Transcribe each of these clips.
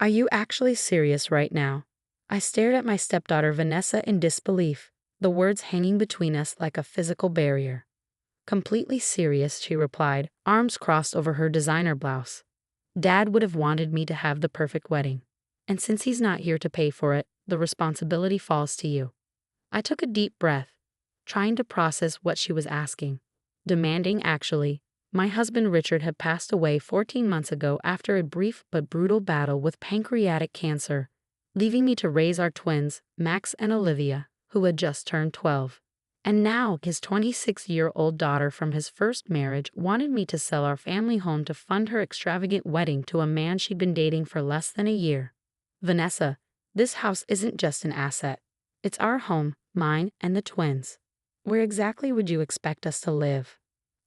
Are you actually serious right now? I stared at my stepdaughter Vanessa in disbelief, the words hanging between us like a physical barrier. Completely serious, she replied, arms crossed over her designer blouse. Dad would have wanted me to have the perfect wedding. And since he's not here to pay for it, the responsibility falls to you. I took a deep breath, trying to process what she was asking. Demanding, actually. My husband Richard had passed away 14 months ago after a brief but brutal battle with pancreatic cancer, leaving me to raise our twins, Max and Olivia, who had just turned 12. And now his 26-year-old daughter from his first marriage wanted me to sell our family home to fund her extravagant wedding to a man she'd been dating for less than a year. Vanessa, this house isn't just an asset. It's our home, mine and the twins. Where exactly would you expect us to live?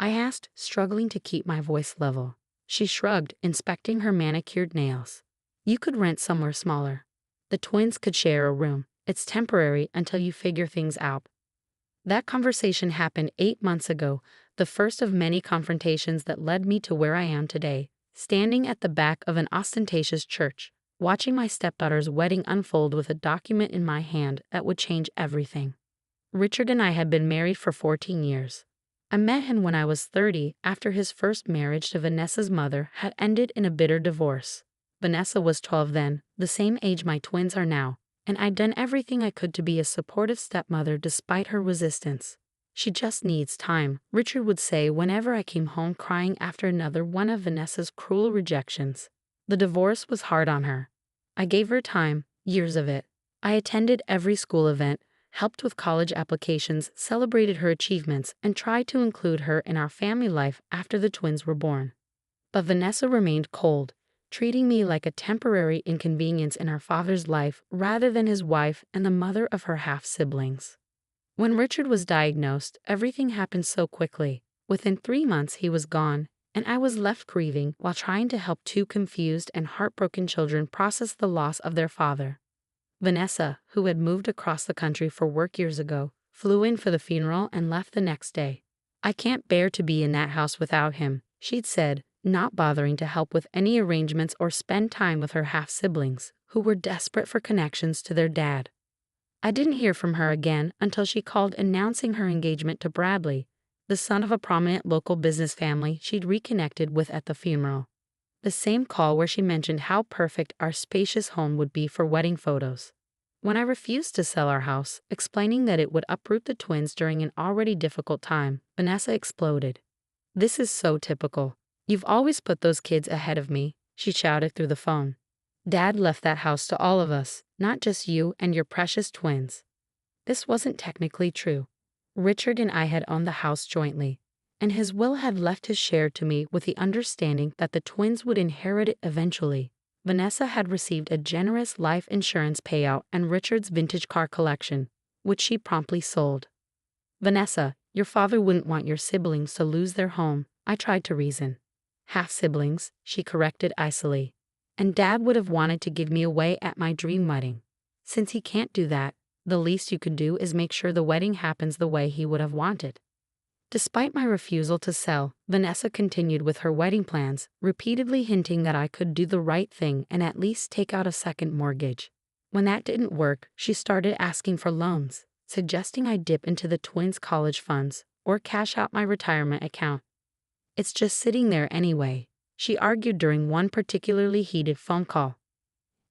I asked, struggling to keep my voice level. She shrugged, inspecting her manicured nails. You could rent somewhere smaller. The twins could share a room. It's temporary until you figure things out. That conversation happened 8 months ago, the first of many confrontations that led me to where I am today, standing at the back of an ostentatious church, watching my stepdaughter's wedding unfold with a document in my hand that would change everything. Richard and I had been married for 14 years. I met him when I was 30 after his first marriage to Vanessa's mother had ended in a bitter divorce. Vanessa was 12 then, the same age my twins are now, and I'd done everything I could to be a supportive stepmother despite her resistance. She just needs time, Richard would say whenever I came home crying after another one of Vanessa's cruel rejections. The divorce was hard on her. I gave her time, years of it. I attended every school event, helped with college applications, celebrated her achievements, and tried to include her in our family life after the twins were born. But Vanessa remained cold, treating me like a temporary inconvenience in her father's life rather than his wife and the mother of her half-siblings. When Richard was diagnosed, everything happened so quickly. Within 3 months he was gone, and I was left grieving while trying to help 2 confused and heartbroken children process the loss of their father. Vanessa, who had moved across the country for work years ago, flew in for the funeral and left the next day. I can't bear to be in that house without him, she'd said, not bothering to help with any arrangements or spend time with her half-siblings, who were desperate for connections to their dad. I didn't hear from her again until she called announcing her engagement to Bradley, the son of a prominent local business family she'd reconnected with at the funeral. The same call where she mentioned how perfect our spacious home would be for wedding photos. When I refused to sell our house, explaining that it would uproot the twins during an already difficult time, Vanessa exploded. This is so typical. You've always put those kids ahead of me, she shouted through the phone. Dad left that house to all of us, not just you and your precious twins. This wasn't technically true. Richard and I had owned the house jointly, and his will had left his share to me with the understanding that the twins would inherit it eventually. Vanessa had received a generous life insurance payout and Richard's vintage car collection, which she promptly sold. Vanessa, your father wouldn't want your siblings to lose their home, I tried to reason. Half-siblings, she corrected icily. And Dad would have wanted to give me away at my dream wedding. Since he can't do that, the least you could do is make sure the wedding happens the way he would have wanted. Despite my refusal to sell, Vanessa continued with her wedding plans, repeatedly hinting that I could do the right thing and at least take out a second mortgage. When that didn't work, she started asking for loans, suggesting I dip into the twins' college funds or cash out my retirement account. It's just sitting there anyway, she argued during one particularly heated phone call.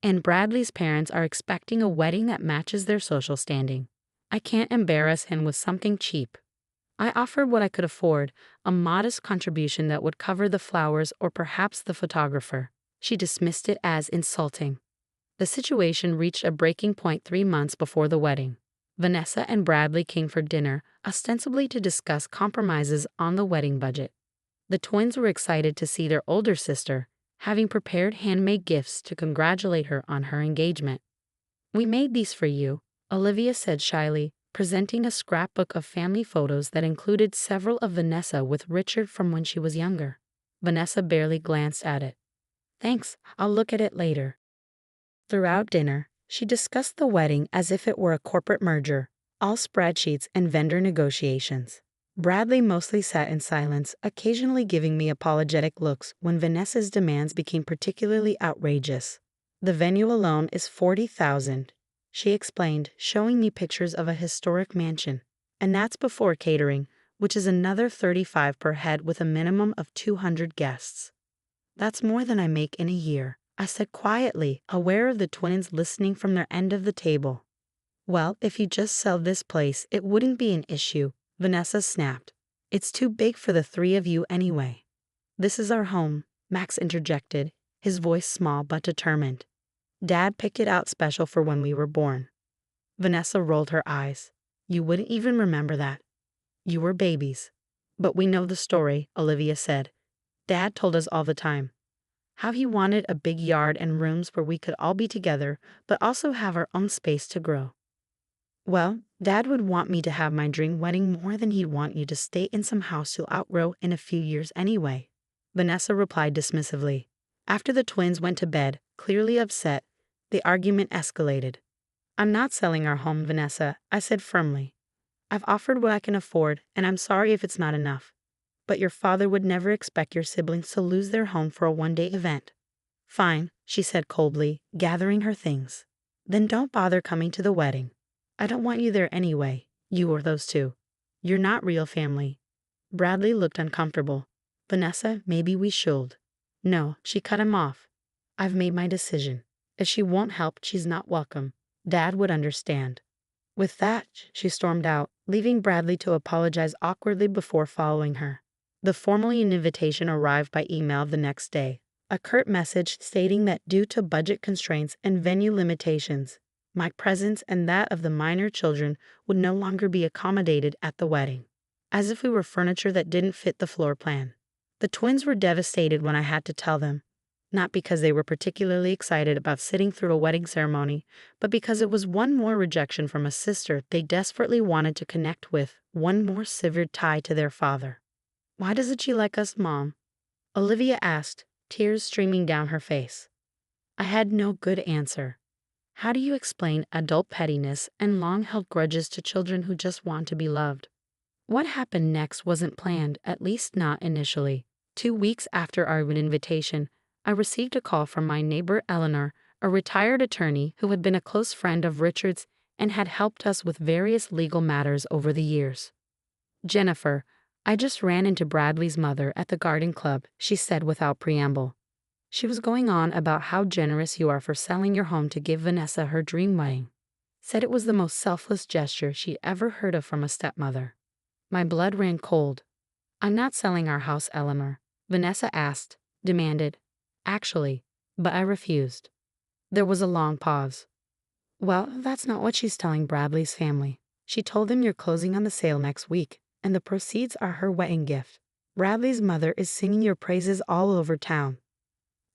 And Bradley's parents are expecting a wedding that matches their social standing. I can't embarrass him with something cheap. I offered what I could afford, a modest contribution that would cover the flowers or perhaps the photographer. She dismissed it as insulting. The situation reached a breaking point 3 months before the wedding. Vanessa and Bradley came for dinner, ostensibly to discuss compromises on the wedding budget. The twins were excited to see their older sister, having prepared handmade gifts to congratulate her on her engagement. "We made these for you," Olivia said shyly, presenting a scrapbook of family photos that included several of Vanessa with Richard from when she was younger. Vanessa barely glanced at it. "Thanks, I'll look at it later." Throughout dinner, she discussed the wedding as if it were a corporate merger, all spreadsheets and vendor negotiations. Bradley mostly sat in silence, occasionally giving me apologetic looks when Vanessa's demands became particularly outrageous. The venue alone is $40,000, she explained, showing me pictures of a historic mansion. And that's before catering, which is another $35 per head with a minimum of 200 guests. That's more than I make in a year, I said quietly, aware of the twins listening from their end of the table. Well, if you just sell this place, it wouldn't be an issue, Vanessa snapped. It's too big for the three of you anyway. This is our home, Max interjected, his voice small but determined. Dad picked it out special for when we were born. Vanessa rolled her eyes. You wouldn't even remember that. You were babies. But we know the story, Olivia said. Dad told us all the time. How he wanted a big yard and rooms where we could all be together, but also have our own space to grow. Well, Dad would want me to have my dream wedding more than he'd want you to stay in some house you'll outgrow in a few years anyway, Vanessa replied dismissively. After the twins went to bed, clearly upset, the argument escalated. I'm not selling our home, Vanessa, I said firmly. I've offered what I can afford, and I'm sorry if it's not enough. But your father would never expect your siblings to lose their home for a one-day event. Fine, she said coldly, gathering her things. Then don't bother coming to the wedding. I don't want you there anyway, you or those two. You're not real family. Bradley looked uncomfortable. Vanessa, maybe we should. No, she cut him off. I've made my decision. If she won't help, she's not welcome. Dad would understand. With that, she stormed out, leaving Bradley to apologize awkwardly before following her. The formal invitation arrived by email the next day, a curt message stating that due to budget constraints and venue limitations, my presence and that of the minor children would no longer be accommodated at the wedding. As if we were furniture that didn't fit the floor plan. The twins were devastated when I had to tell them, not because they were particularly excited about sitting through a wedding ceremony, but because it was one more rejection from a sister they desperately wanted to connect with, one more severed tie to their father. Why doesn't she like us, Mom? Olivia asked, tears streaming down her face. I had no good answer. How do you explain adult pettiness and long-held grudges to children who just want to be loved? What happened next wasn't planned, at least not initially. 2 weeks after our invitation, I received a call from my neighbor Eleanor, a retired attorney who had been a close friend of Richard's and had helped us with various legal matters over the years. Jennifer, I just ran into Bradley's mother at the garden club, she said without preamble. She was going on about how generous you are for selling your home to give Vanessa her dream wedding. Said it was the most selfless gesture she ever heard of from a stepmother. My blood ran cold. I'm not selling our house, Eleanor, Vanessa asked, demanded. Actually, but I refused. There was a long pause. Well, that's not what she's telling Bradley's family. She told them you're closing on the sale next week, and the proceeds are her wedding gift. Bradley's mother is singing your praises all over town.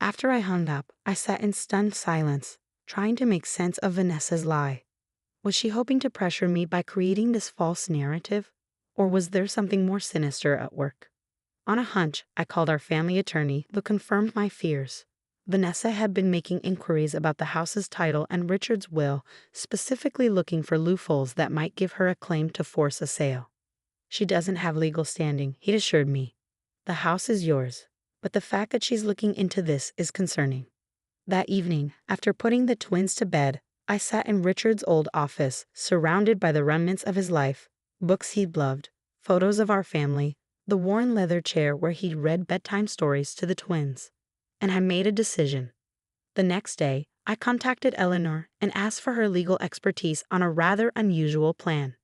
After I hung up, I sat in stunned silence, trying to make sense of Vanessa's lie. Was she hoping to pressure me by creating this false narrative? Or was there something more sinister at work? On a hunch, I called our family attorney, who confirmed my fears. Vanessa had been making inquiries about the house's title and Richard's will, specifically looking for loopholes that might give her a claim to force a sale. She doesn't have legal standing, he assured me. The house is yours, but the fact that she's looking into this is concerning. That evening, after putting the twins to bed, I sat in Richard's old office, surrounded by the remnants of his life, books he'd loved, photos of our family, the worn leather chair where he'd read bedtime stories to the twins. And I made a decision. The next day, I contacted Eleanor and asked for her legal expertise on a rather unusual plan.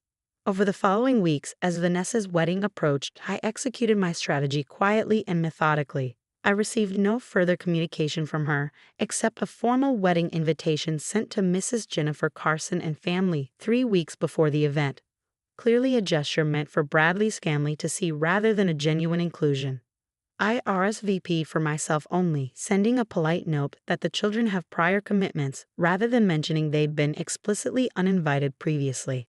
Over the following weeks, as Vanessa's wedding approached, I executed my strategy quietly and methodically. I received no further communication from her, except a formal wedding invitation sent to Mrs. Jennifer Carson and family 3 weeks before the event. Clearly a gesture meant for Bradley's family to see rather than a genuine inclusion. I RSVP'd for myself only, sending a polite note that the children have prior commitments rather than mentioning they'd been explicitly uninvited previously.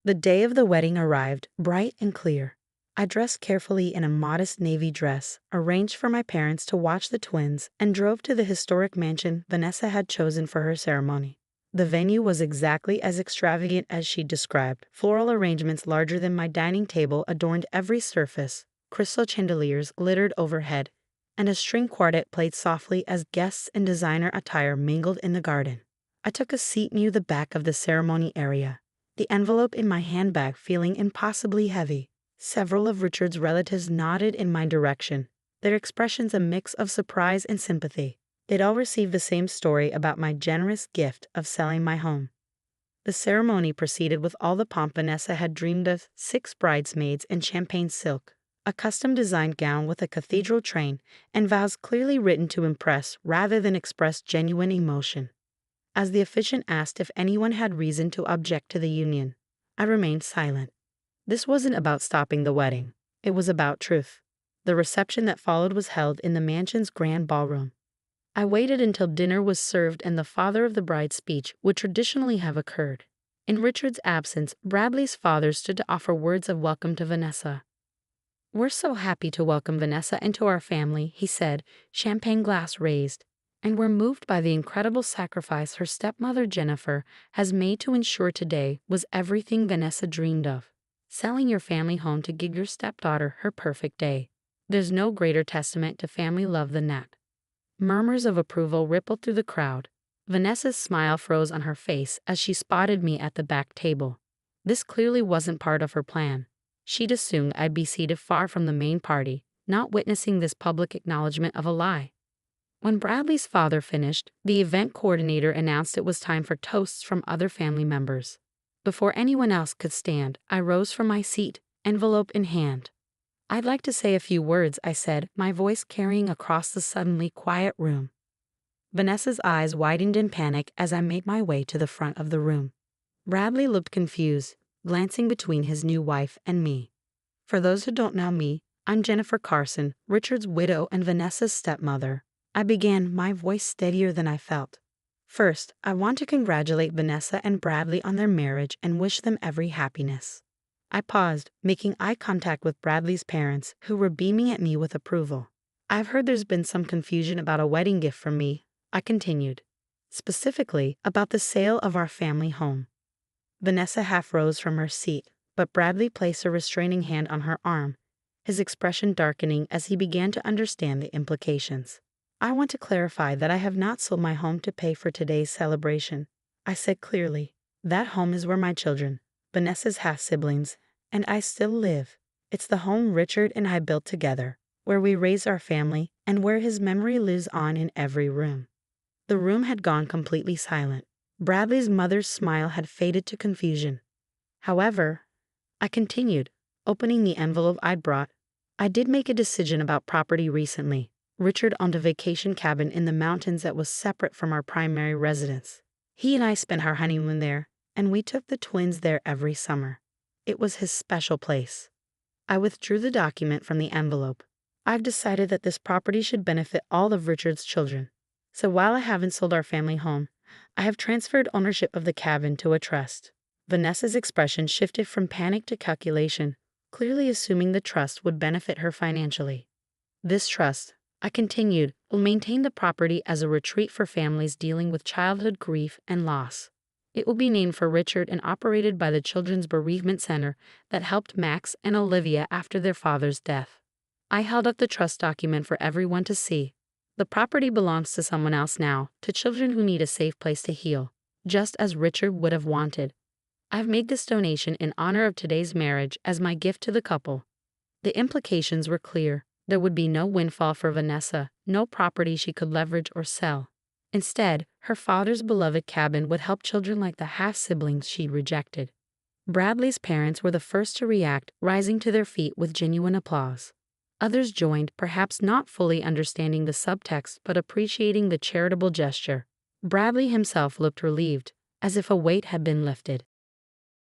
The day of the wedding arrived, bright and clear. I dressed carefully in a modest navy dress, arranged for my parents to watch the twins, and drove to the historic mansion Vanessa had chosen for her ceremony. The venue was exactly as extravagant as she described. Floral arrangements larger than my dining table adorned every surface, crystal chandeliers glittered overhead, and a string quartet played softly as guests in designer attire mingled in the garden. I took a seat near the back of the ceremony area, the envelope in my handbag feeling impossibly heavy. Several of Richard's relatives nodded in my direction, their expressions a mix of surprise and sympathy. They'd all received the same story about my generous gift of selling my home. The ceremony proceeded with all the pomp Vanessa had dreamed of: 6 bridesmaids in champagne silk, a custom-designed gown with a cathedral train, and vows clearly written to impress rather than express genuine emotion. As the officiant asked if anyone had reason to object to the union, I remained silent. This wasn't about stopping the wedding. It was about truth. The reception that followed was held in the mansion's grand ballroom. I waited until dinner was served and the father of the bride's speech would traditionally have occurred. In Richard's absence, Bradley's father stood to offer words of welcome to Vanessa. "We're so happy to welcome Vanessa into our family," he said, champagne glass raised, "and we're moved by the incredible sacrifice her stepmother Jennifer has made to ensure today was everything Vanessa dreamed of. Selling your family home to give your stepdaughter her perfect day. There's no greater testament to family love than that." Murmurs of approval rippled through the crowd. Vanessa's smile froze on her face as she spotted me at the back table. This clearly wasn't part of her plan. She'd assumed I'd be seated far from the main party, not witnessing this public acknowledgement of a lie. When Bradley's father finished, the event coordinator announced it was time for toasts from other family members. Before anyone else could stand, I rose from my seat, envelope in hand. "I'd like to say a few words," I said, my voice carrying across the suddenly quiet room. Vanessa's eyes widened in panic as I made my way to the front of the room. Bradley looked confused, glancing between his new wife and me. For those who don't know me, I'm Jennifer Carson, Richard's widow and Vanessa's stepmother. I began, my voice steadier than I felt. "First, I want to congratulate Vanessa and Bradley on their marriage and wish them every happiness." I paused, making eye contact with Bradley's parents, who were beaming at me with approval. "I've heard there's been some confusion about a wedding gift from me," I continued. "Specifically, about the sale of our family home." Vanessa half rose from her seat, but Bradley placed a restraining hand on her arm, his expression darkening as he began to understand the implications. "I want to clarify that I have not sold my home to pay for today's celebration," I said clearly. "That home is where my children, Vanessa's half-siblings, and I still live. It's the home Richard and I built together, where we raised our family, and where his memory lives on in every room." The room had gone completely silent. Bradley's mother's smile had faded to confusion. "However," I continued, opening the envelope I'd brought, "I did make a decision about property recently. Richard owned a vacation cabin in the mountains that was separate from our primary residence. He and I spent our honeymoon there, and we took the twins there every summer. It was his special place." I withdrew the document from the envelope. "I've decided that this property should benefit all of Richard's children. So while I haven't sold our family home, I have transferred ownership of the cabin to a trust." Vanessa's expression shifted from panic to calculation, clearly assuming the trust would benefit her financially. "This trust," I continued, "will maintain the property as a retreat for families dealing with childhood grief and loss. It will be named for Richard and operated by the Children's Bereavement Center that helped Max and Olivia after their father's death." I held up the trust document for everyone to see. "The property belongs to someone else now, to children who need a safe place to heal, just as Richard would have wanted. I've made this donation in honor of today's marriage as my gift to the couple." The implications were clear. There would be no windfall for Vanessa, no property she could leverage or sell. Instead, her father's beloved cabin would help children like the half-siblings she rejected. Bradley's parents were the first to react, rising to their feet with genuine applause. Others joined, perhaps not fully understanding the subtext but appreciating the charitable gesture. Bradley himself looked relieved, as if a weight had been lifted.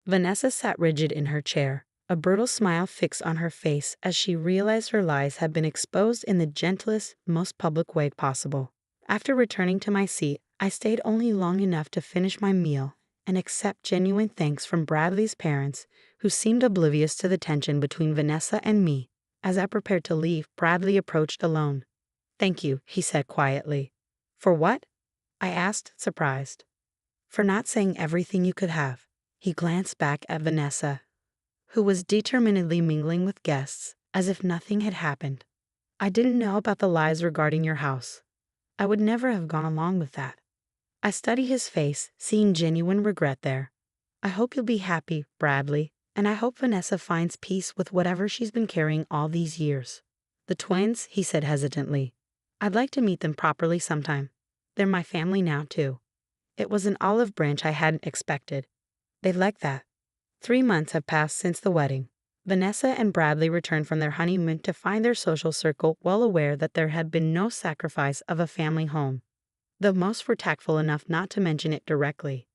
Vanessa sat rigid in her chair, a brutal smile fixed on her face as she realized her lies had been exposed in the gentlest, most public way possible. After returning to my seat, I stayed only long enough to finish my meal and accept genuine thanks from Bradley's parents, who seemed oblivious to the tension between Vanessa and me. As I prepared to leave, Bradley approached alone. "Thank you," he said quietly. "For what?" I asked, surprised. "For not saying everything you could have." He glanced back at Vanessa, who was determinedly mingling with guests, as if nothing had happened. I didn't know about the lies regarding your house. I would never have gone along with that. I study his face, seeing genuine regret there. I hope you'll be happy, Bradley, and I hope Vanessa finds peace with whatever she's been carrying all these years. The twins, he said hesitantly. I'd like to meet them properly sometime. They're my family now, too. It was an olive branch I hadn't expected. They'd like that. 3 months have passed since the wedding. Vanessa and Bradley returned from their honeymoon to find their social circle well aware that there had been no sacrifice of a family home, though most were tactful enough not to mention it directly.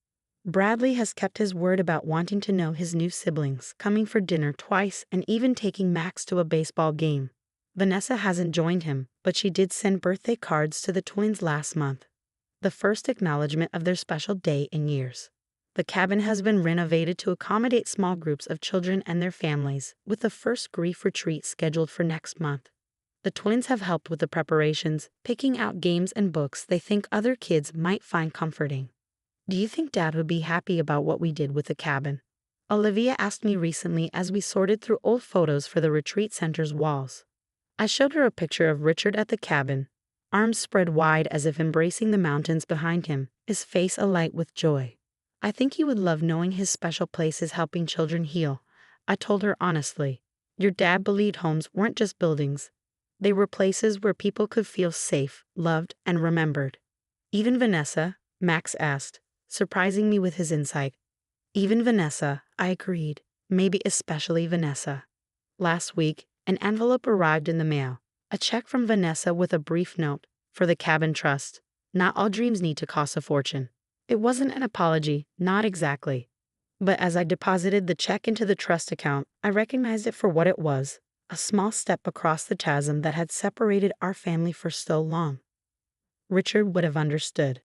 Bradley has kept his word about wanting to know his new siblings, coming for dinner twice and even taking Max to a baseball game. Vanessa hasn't joined him, but she did send birthday cards to the twins last month, the first acknowledgement of their special day in years. The cabin has been renovated to accommodate small groups of children and their families, with the first grief retreat scheduled for next month. The twins have helped with the preparations, picking out games and books they think other kids might find comforting. Do you think Dad would be happy about what we did with the cabin? Olivia asked me recently as we sorted through old photos for the retreat center's walls. I showed her a picture of Richard at the cabin, arms spread wide as if embracing the mountains behind him, his face alight with joy. I think he would love knowing his special place is helping children heal. I told her honestly. Your dad believed homes weren't just buildings. They were places where people could feel safe, loved, and remembered. Even Vanessa? Max asked, surprising me with his insight. Even Vanessa, I agreed. Maybe especially Vanessa. Last week, an envelope arrived in the mail. A check from Vanessa with a brief note, for the cabin trust. Not all dreams need to cost a fortune. It wasn't an apology, not exactly. But as I deposited the check into the trust account, I recognized it for what it was, a small step across the chasm that had separated our family for so long. Richard would have understood.